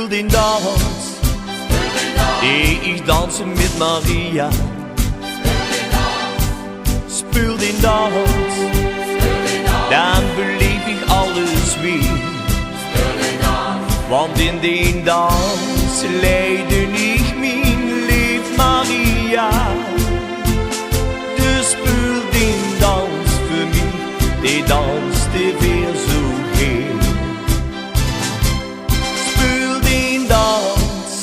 Speel den dans, die ich danse mit Maria. Speel den dans, dan beleef ik alles weer. Want in den dans leidde ik mijn lief Maria. Dus speel den dans voor mij, die danste weer zo heel. Speel den dans,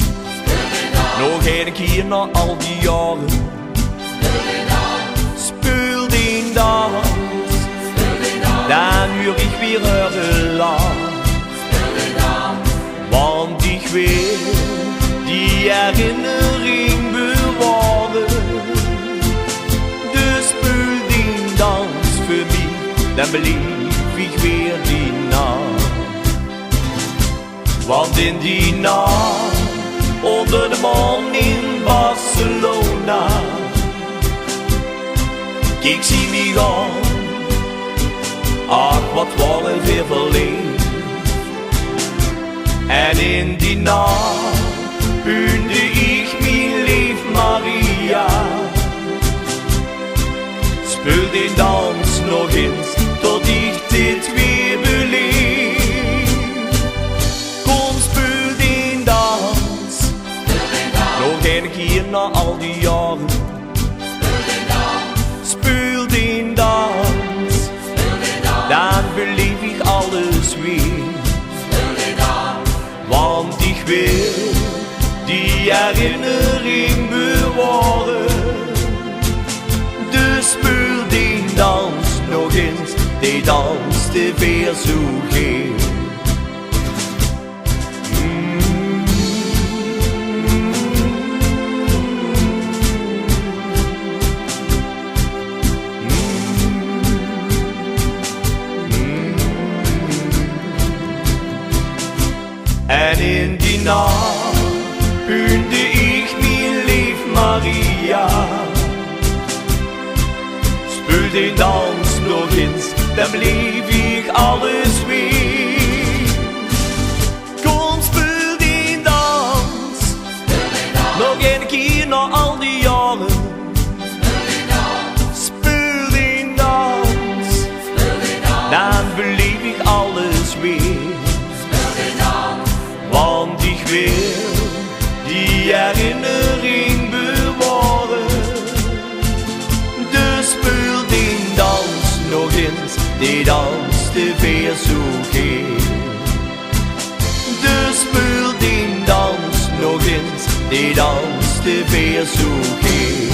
nog een keer na al die jaren. Speel den dans, dan hoor ik weer eure lach. Want ik wil die herinnering bewaren. Dus speel den dans voor mij, dan beleef ik weer die nacht. Want in die nacht, onder de maan in Barcelona, ik zie mij gaan, ach wat waren we verleefd. En in die nacht bunde ik mijn lief Maria. Speel den dans nog eens, tot ik dit weer beleef. Kom speel den dans, nog een keer na al die jaren. Speel den dans, dan beleef ik alles weer. Want ik wil die herinnering bewaren. Dus speel den dans nog eens, die danste weer zo geel. En in die nacht bunde ik mijn lief Maria. Speel den dans nog eens, dan beleef ik alles weer. Kom speel den dans, nog een keer na al die jaren. Speel den dans, dan beleef ik alles weer. Want ik wil die herinnering bewaren. Dus speel den dans nog eens, die danste weer zo geel. Dus speel den dans nog eens, die danste weer zo geel.